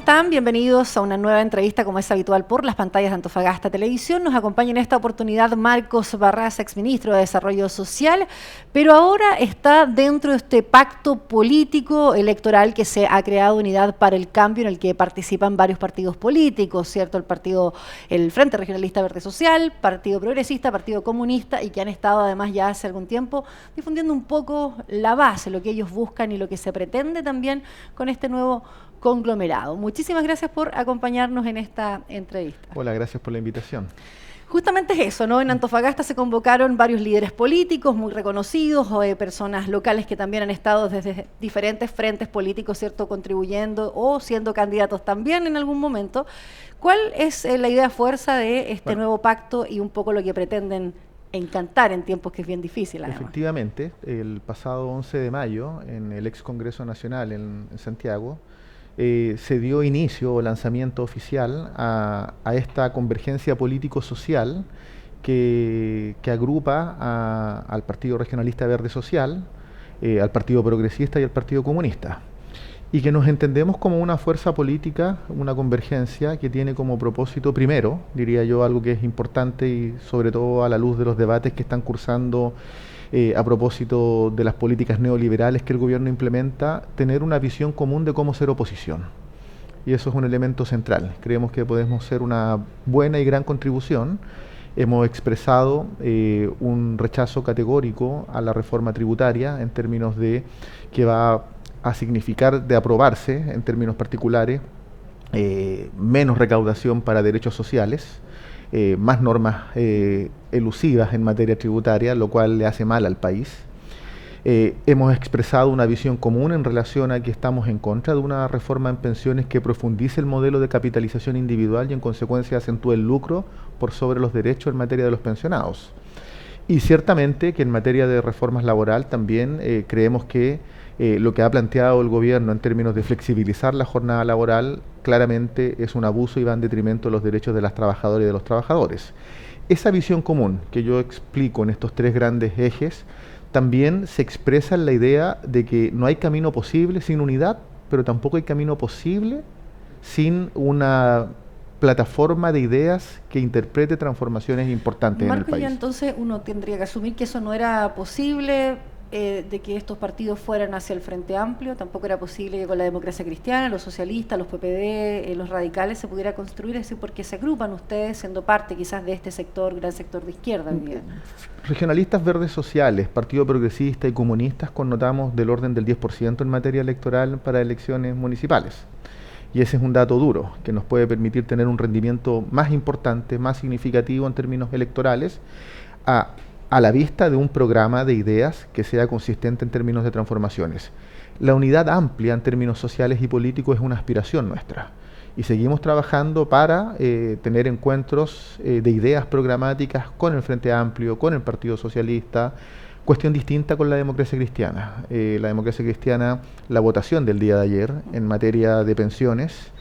están? Bienvenidos a una nueva entrevista, como es habitual, por las pantallas de Antofagasta Televisión. Nos acompaña en esta oportunidad Marcos Barraza, exministro de Desarrollo Social, pero ahora está dentro de este pacto político electoral que se ha creado, Unidad para el Cambio, en el que participan varios partidos políticos, ¿cierto? El Frente Regionalista Verde Social, Partido Progresista, Partido Comunista, y que han estado además ya hace algún tiempo difundiendo un poco la base, lo que ellos buscan y lo que se pretende también con este nuevo conglomerado. Muchísimas gracias por acompañarnos en esta entrevista. Hola, gracias por la invitación. Justamente es eso, ¿no? En Antofagasta se convocaron varios líderes políticos muy reconocidos, o personas locales que también han estado desde diferentes frentes políticos, ¿cierto?, contribuyendo o siendo candidatos también en algún momento. ¿Cuál es la idea fuerza de este nuevo pacto y un poco lo que pretenden encantar en tiempos que es bien difícil, además? Efectivamente, el pasado 11 de mayo, en el ex Congreso Nacional en Santiago, se dio inicio o lanzamiento oficial a esta convergencia político-social que agrupa al Partido Regionalista Verde Social, al Partido Progresista y al Partido Comunista, y que nos entendemos como una fuerza política, una convergencia que tiene como propósito primero, diría yo, algo que es importante y sobre todo a la luz de los debates que están cursando a propósito de las políticas neoliberales que el gobierno implementa, tener una visión común de cómo ser oposición. Y eso es un elemento central. Creemos que podemos ser una buena y gran contribución. Hemos expresado un rechazo categórico a la reforma tributaria en términos de que va a significar, de aprobarse en términos particulares, menos recaudación para derechos sociales, más normas elusivas en materia tributaria, lo cual le hace mal al país. Hemos expresado una visión común en relación a que estamos en contra de una reforma en pensiones que profundice el modelo de capitalización individual y en consecuencia acentúe el lucro por sobre los derechos en materia de los pensionados. Y ciertamente que en materia de reformas laboral también creemos que lo que ha planteado el gobierno en términos de flexibilizar la jornada laboral claramente es un abuso y va en detrimento de los derechos de las trabajadoras y de los trabajadores. Esa visión común que yo explico en estos tres grandes ejes también se expresa en la idea de que no hay camino posible sin unidad, pero tampoco hay camino posible sin una plataforma de ideas que interprete transformaciones importantes en el país. Ya entonces uno tendría que asumir que eso no era posible, de que estos partidos fueran hacia el Frente Amplio, tampoco era posible que con la democracia cristiana, los socialistas, los PPD, los radicales se pudiera construir, es decir, porque se agrupan ustedes siendo parte quizás de este sector, gran sector de izquierda. Regionalistas verdes sociales, Partido Progresista y comunistas connotamos del orden del 10% en materia electoral para elecciones municipales. Y ese es un dato duro que nos puede permitir tener un rendimiento más importante, más significativo en términos electorales, a la vista de un programa de ideas que sea consistente en términos de transformaciones. La unidad amplia en términos sociales y políticos es una aspiración nuestra y seguimos trabajando para tener encuentros de ideas programáticas con el Frente Amplio, con el Partido Socialista, cuestión distinta con la democracia cristiana. La democracia cristiana, la votación del día de ayer en materia de pensiones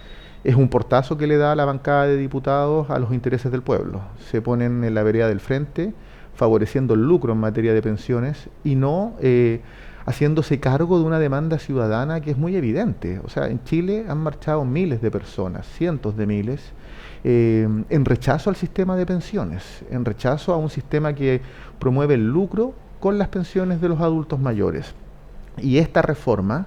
es un portazo que le da a la bancada de diputados a los intereses del pueblo. Se ponen en la vereda del frente, favoreciendo el lucro en materia de pensiones y no haciéndose cargo de una demanda ciudadana que es muy evidente. O sea, en Chile han marchado miles de personas, cientos de miles, en rechazo al sistema de pensiones, en rechazo a un sistema que promueve el lucro con las pensiones de los adultos mayores. Y esta reforma,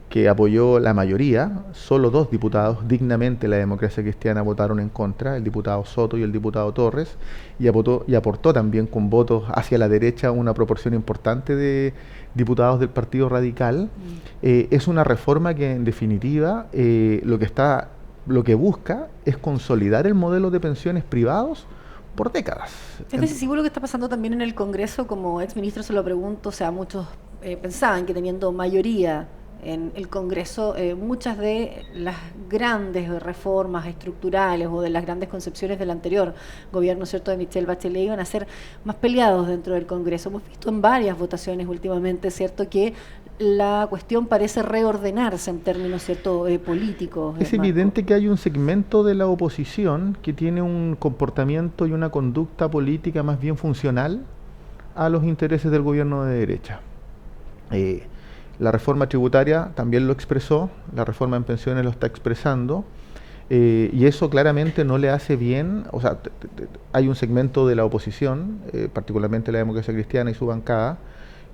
que apoyó la mayoría, solo 2 diputados dignamente la democracia cristiana votaron en contra, el diputado Soto y el diputado Torres, y aportó también con votos hacia la derecha una proporción importante de diputados del Partido Radical. Es una reforma que en definitiva lo que busca es consolidar el modelo de pensiones privados por décadas. Es decisivo lo que está pasando también en el Congreso, como exministro se lo pregunto, o sea, muchos pensaban que teniendo mayoría en el Congreso, muchas de las grandes reformas estructurales o de las grandes concepciones del anterior gobierno, ¿cierto?, de Michelle Bachelet iban a ser más peleados dentro del Congreso. Hemos visto en varias votaciones últimamente, ¿cierto?, que la cuestión parece reordenarse en términos, ¿cierto?, políticos. Es evidente que hay un segmento de la oposición que tiene un comportamiento y una conducta política más bien funcional a los intereses del gobierno de derecha. La reforma tributaria también lo expresó, la reforma en pensiones lo está expresando, y eso claramente no le hace bien. O sea, hay un segmento de la oposición, particularmente la Democracia Cristiana y su bancada,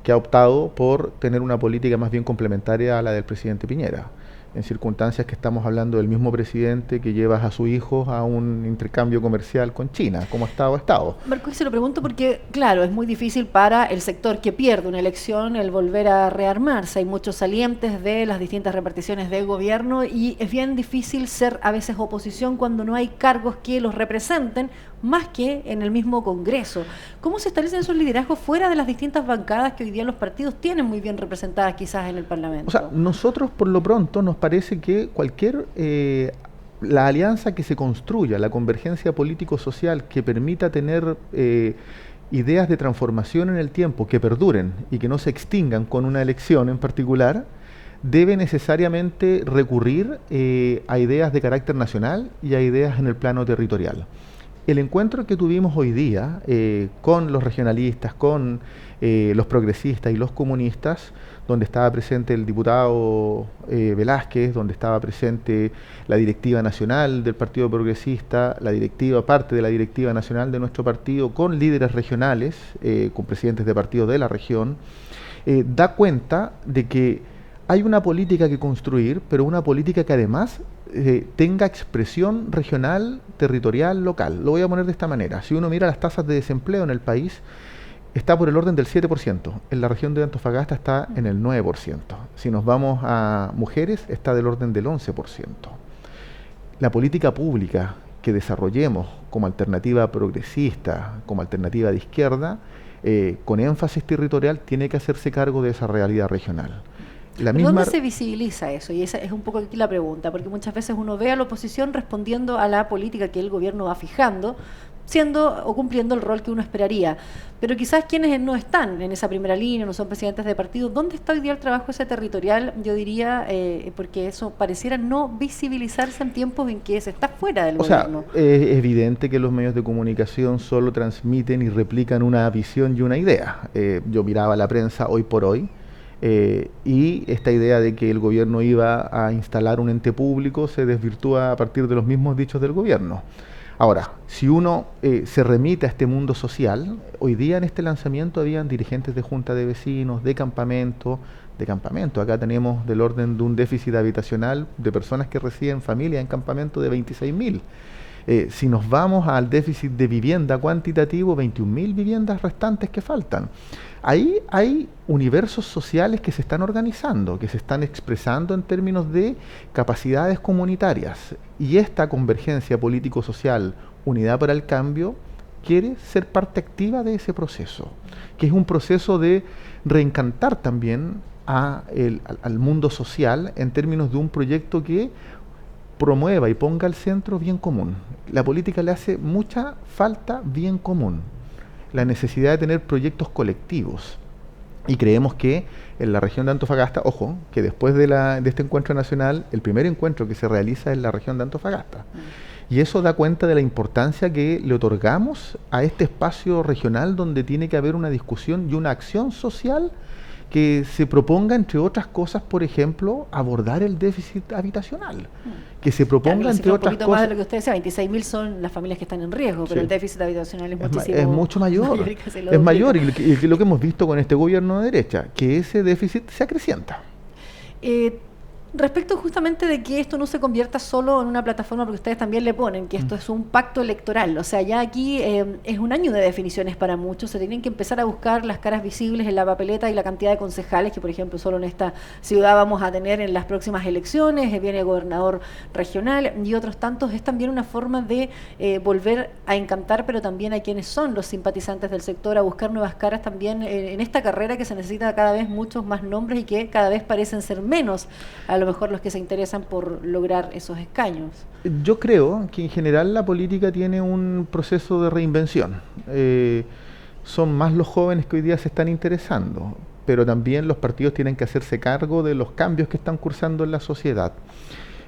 que ha optado por tener una política más bien complementaria a la del presidente Piñera, en circunstancias que estamos hablando del mismo presidente que lleva a su hijo a un intercambio comercial con China, como Estado a Estado. Marco, se lo pregunto porque, claro, es muy difícil para el sector que pierde una elección el volver a rearmarse. Hay muchos salientes de las distintas reparticiones de gobierno y es bien difícil ser a veces oposición cuando no hay cargos que los representen, más que en el mismo Congreso. ¿Cómo se establecen esos liderazgos fuera de las distintas bancadas que hoy día los partidos tienen muy bien representadas quizás en el Parlamento? O sea, nosotros por lo pronto nos parece que la alianza que se construya, la convergencia político-social que permita tener ideas de transformación en el tiempo que perduren y que no se extingan con una elección en particular, debe necesariamente recurrir a ideas de carácter nacional y a ideas en el plano territorial. El encuentro que tuvimos hoy día con los regionalistas, con los progresistas y los comunistas, donde estaba presente el diputado Velázquez, donde estaba presente la directiva nacional del Partido Progresista, parte de la directiva nacional de nuestro partido, con líderes regionales, con presidentes de partidos de la región, da cuenta de que hay una política que construir, pero una política que además tenga expresión regional, territorial, local. Lo voy a poner de esta manera. Si uno mira las tasas de desempleo en el país, está por el orden del 7%. En la región de Antofagasta está en el 9%. Si nos vamos a mujeres, está del orden del 11%. La política pública que desarrollemos como alternativa progresista, como alternativa de izquierda, con énfasis territorial, tiene que hacerse cargo de esa realidad regional. ¿Dónde se visibiliza eso? Y esa es un poco aquí la pregunta, porque muchas veces uno ve a la oposición respondiendo a la política que el gobierno va fijando, siendo o cumpliendo el rol que uno esperaría. Pero quizás quienes no están en esa primera línea, no son presidentes de partido, ¿dónde está hoy día el trabajo ese territorial? Yo diría, porque eso pareciera no visibilizarse en tiempos en que se está fuera del gobierno. O sea, es evidente que los medios de comunicación solo transmiten y replican una visión y una idea. Yo miraba la prensa hoy por hoy, y esta idea de que el gobierno iba a instalar un ente público se desvirtúa a partir de los mismos dichos del gobierno. Ahora, si uno se remite a este mundo social, hoy día en este lanzamiento habían dirigentes de junta de vecinos, de campamento. Acá tenemos del orden de un déficit habitacional de personas que residen familias en campamento de 26.000. Si nos vamos al déficit de vivienda cuantitativo, 21.000 viviendas restantes que faltan. Ahí hay universos sociales que se están organizando, que se están expresando en términos de capacidades comunitarias. Y esta convergencia político-social, Unidad para el Cambio, quiere ser parte activa de ese proceso, que es un proceso de reencantar también al mundo social en términos de un proyecto que promueva y ponga al centro bien común. La política le hace mucha falta bien común, la necesidad de tener proyectos colectivos. Y creemos que en la región de Antofagasta, ojo, que después de este encuentro nacional, el primer encuentro que se realiza es en la región de Antofagasta. Y eso da cuenta de la importancia que le otorgamos a este espacio regional donde tiene que haber una discusión y una acción social que se proponga, entre otras cosas, por ejemplo, abordar el déficit habitacional. Que se proponga, entre otras cosas... Un poquito más de lo que usted decía, 26.000 son las familias que están en riesgo, pero sí, el déficit habitacional es muchísimo... Es mucho mayor, es mayor, y lo que hemos visto con este gobierno de derecha, que ese déficit se acrecienta. Respecto justamente de que esto no se convierta solo en una plataforma, porque ustedes también le ponen que esto es un pacto electoral, o sea, ya aquí es un año de definiciones para muchos, se tienen que empezar a buscar las caras visibles en la papeleta y la cantidad de concejales que, por ejemplo, solo en esta ciudad vamos a tener en las próximas elecciones, viene el gobernador regional y otros tantos. Es también una forma de volver a encantar, pero también a quienes son los simpatizantes del sector, a buscar nuevas caras también en esta carrera que se necesita cada vez muchos más nombres y que cada vez parecen ser menos a lo mejor los que se interesan por lograr esos escaños. Yo creo que en general la política tiene un proceso de reinvención. Son más los jóvenes que hoy día se están interesando, pero también los partidos tienen que hacerse cargo de los cambios que están cursando en la sociedad.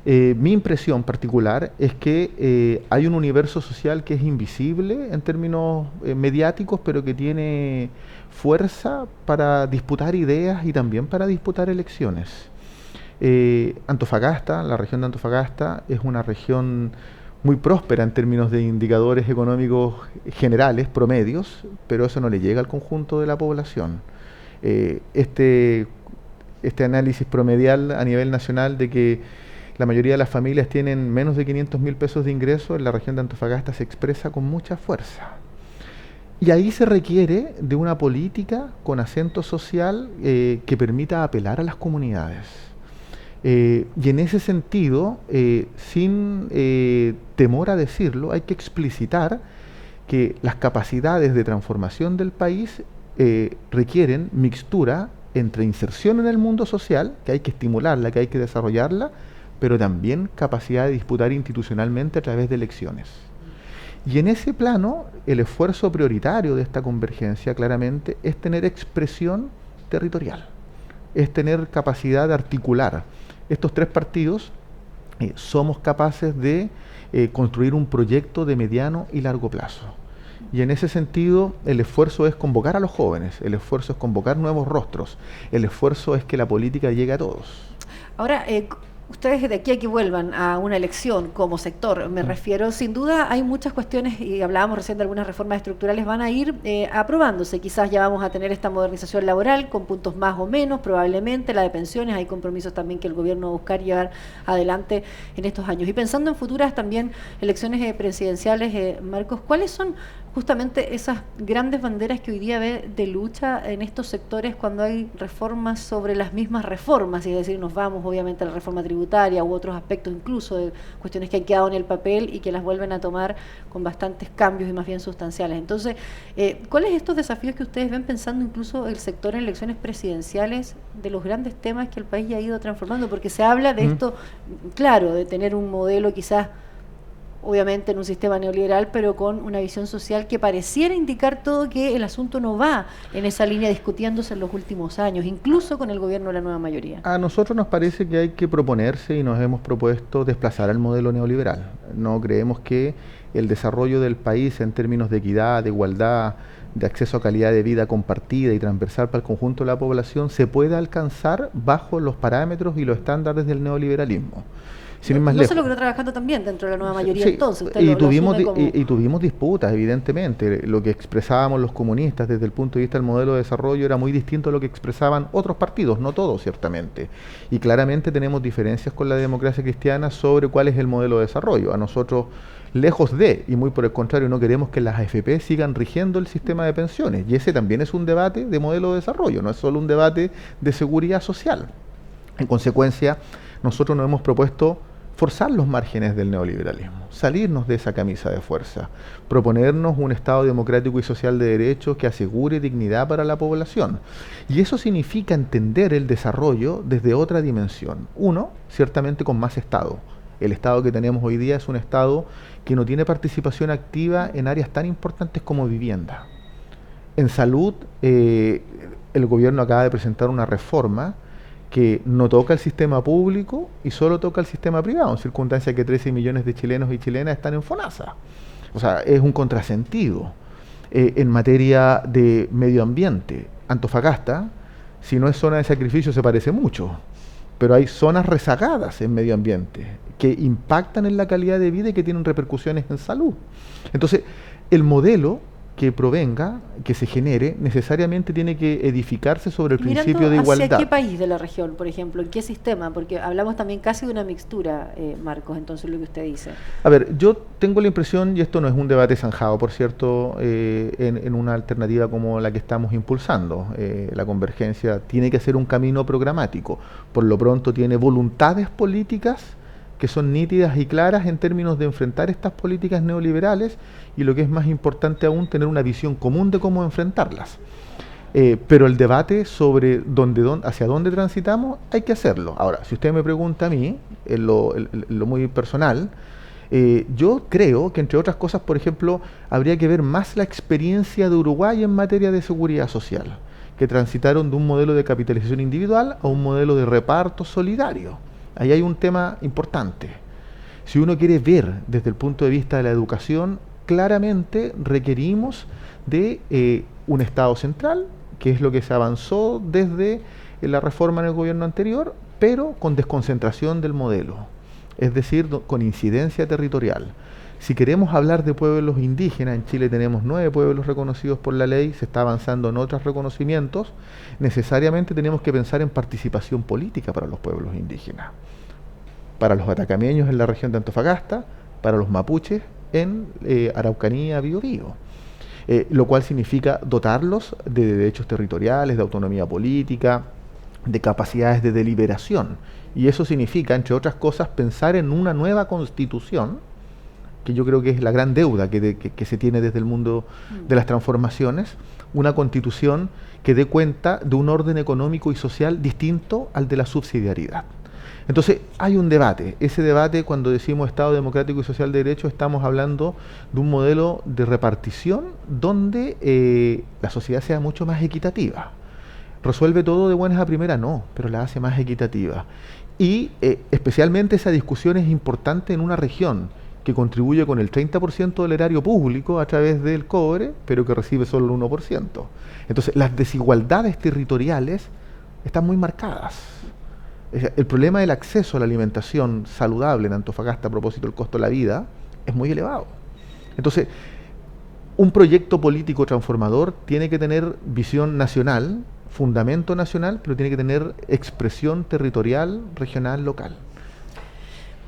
Mi impresión particular es que hay un universo social que es invisible en términos mediáticos, pero que tiene fuerza para disputar ideas y también para disputar elecciones. Antofagasta, la región de Antofagasta, es una región muy próspera en términos de indicadores económicos generales, promedios, pero eso no le llega al conjunto de la población. Este análisis promedial a nivel nacional de que la mayoría de las familias tienen menos de 500.000 pesos de ingreso, en la región de Antofagasta se expresa con mucha fuerza. Y ahí se requiere de una política con acento social que permita apelar a las comunidades. Y en ese sentido, sin temor a decirlo, hay que explicitar que las capacidades de transformación del país requieren mixtura entre inserción en el mundo social, que hay que estimularla, que hay que desarrollarla, pero también capacidad de disputar institucionalmente a través de elecciones. Y en ese plano, el esfuerzo prioritario de esta convergencia claramente es tener expresión territorial, es tener capacidad de articular. Estos tres partidos somos capaces de construir un proyecto de mediano y largo plazo. Y en ese sentido, el esfuerzo es convocar a los jóvenes, el esfuerzo es convocar nuevos rostros, el esfuerzo es que la política llegue a todos. Ahora, ustedes de aquí a que vuelvan a una elección como sector, me refiero, sin duda hay muchas cuestiones, y hablábamos recién de algunas reformas estructurales, van a ir aprobándose. Quizás ya vamos a tener esta modernización laboral con puntos más o menos, probablemente la de pensiones, hay compromisos también que el gobierno va a buscar llevar adelante en estos años. Y pensando en futuras también elecciones presidenciales, Marcos, ¿cuáles son justamente esas grandes banderas que hoy día ve de lucha en estos sectores cuando hay reformas sobre las mismas reformas? Es decir, nos vamos obviamente a la reforma tributaria u otros aspectos incluso de cuestiones que han quedado en el papel y que las vuelven a tomar con bastantes cambios y más bien sustanciales. Entonces, ¿cuáles son estos desafíos que ustedes ven pensando incluso el sector en elecciones presidenciales de los grandes temas que el país ya ha ido transformando? Porque se habla de esto, claro, de tener un modelo quizás obviamente en un sistema neoliberal, pero con una visión social que pareciera indicar todo que el asunto no va en esa línea discutiéndose en los últimos años, incluso con el gobierno de la nueva mayoría. A nosotros nos parece que hay que proponerse y nos hemos propuesto desplazar al modelo neoliberal. No creemos que el desarrollo del país en términos de equidad, de igualdad, de acceso a calidad de vida compartida y transversal para el conjunto de la población se pueda alcanzar bajo los parámetros y los estándares del neoliberalismo. No se logró trabajando también dentro de la nueva mayoría, sí, entonces. Usted y tuvimos disputas, evidentemente. Lo que expresábamos los comunistas desde el punto de vista del modelo de desarrollo era muy distinto a lo que expresaban otros partidos, no todos, ciertamente. Y claramente tenemos diferencias con la democracia cristiana sobre cuál es el modelo de desarrollo. A nosotros, lejos de, y muy por el contrario, no queremos que las AFP sigan rigiendo el sistema de pensiones. Y ese también es un debate de modelo de desarrollo, no es solo un debate de seguridad social. En consecuencia, nosotros nos hemos propuesto forzar los márgenes del neoliberalismo, salirnos de esa camisa de fuerza, proponernos un Estado democrático y social de derechos que asegure dignidad para la población. Y eso significa entender el desarrollo desde otra dimensión. Uno, ciertamente con más Estado. El Estado que tenemos hoy día es un Estado que no tiene participación activa en áreas tan importantes como vivienda. En salud, el gobierno acaba de presentar una reforma que no toca el sistema público y solo toca el sistema privado, en circunstancias que 13 millones de chilenos y chilenas están en FONASA. O sea, es un contrasentido. En materia de medio ambiente, Antofagasta, si no es zona de sacrificio, se parece mucho, pero hay zonas rezagadas en medio ambiente que impactan en la calidad de vida y que tienen repercusiones en salud. Entonces, el modelo que provenga, que se genere, necesariamente tiene que edificarse sobre el principio de igualdad. ¿Hacia qué país de la región, por ejemplo? ¿En qué sistema? Porque hablamos también casi de una mixtura, Marcos, entonces lo que usted dice. A ver, yo tengo la impresión, y esto no es un debate zanjado, por cierto, en una alternativa como la que estamos impulsando. La convergencia tiene que ser un camino programático. Por lo pronto tiene voluntades políticas que son nítidas y claras en términos de enfrentar estas políticas neoliberales y lo que es más importante aún, tener una visión común de cómo enfrentarlas. Pero el debate sobre hacia dónde transitamos hay que hacerlo. Ahora, si usted me pregunta a mí, en lo muy personal, yo creo que, entre otras cosas, por ejemplo, habría que ver más la experiencia de Uruguay en materia de seguridad social, que transitaron de un modelo de capitalización individual a un modelo de reparto solidario. Ahí hay un tema importante. Si uno quiere ver desde el punto de vista de la educación, claramente requerimos de un Estado central, que es lo que se avanzó desde la reforma en el gobierno anterior, pero con desconcentración del modelo, es decir, con incidencia territorial. Si queremos hablar de pueblos indígenas, en Chile tenemos 9 pueblos reconocidos por la ley, se está avanzando en otros reconocimientos, necesariamente tenemos que pensar en participación política para los pueblos indígenas, para los atacameños en la región de Antofagasta, para los mapuches en Araucanía, Biobío. Lo cual significa dotarlos de derechos territoriales, de autonomía política, de capacidades de deliberación. Y eso significa, entre otras cosas, pensar en una nueva constitución, que yo creo que es la gran deuda que se tiene desde el mundo de las transformaciones, una constitución que dé cuenta de un orden económico y social distinto al de la subsidiariedad. Entonces, hay un debate. Ese debate, cuando decimos Estado democrático y social de derecho, estamos hablando de un modelo de repartición donde la sociedad sea mucho más equitativa. ¿Resuelve todo de buenas a primeras? No, pero la hace más equitativa. Y especialmente esa discusión es importante en una región que contribuye con el 30% del erario público a través del cobre, pero que recibe solo el 1%. Entonces, las desigualdades territoriales están muy marcadas. El problema del acceso a la alimentación saludable en Antofagasta a propósito del costo de la vida es muy elevado. Entonces, un proyecto político transformador tiene que tener visión nacional, fundamento nacional, pero tiene que tener expresión territorial, regional, local.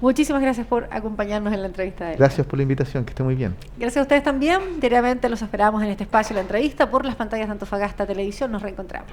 Muchísimas gracias por acompañarnos en la entrevista. Gracias por la invitación, que esté muy bien. Gracias a ustedes también. Diariamente los esperamos en este espacio, la entrevista por las pantallas de Antofagasta Televisión. Nos reencontramos.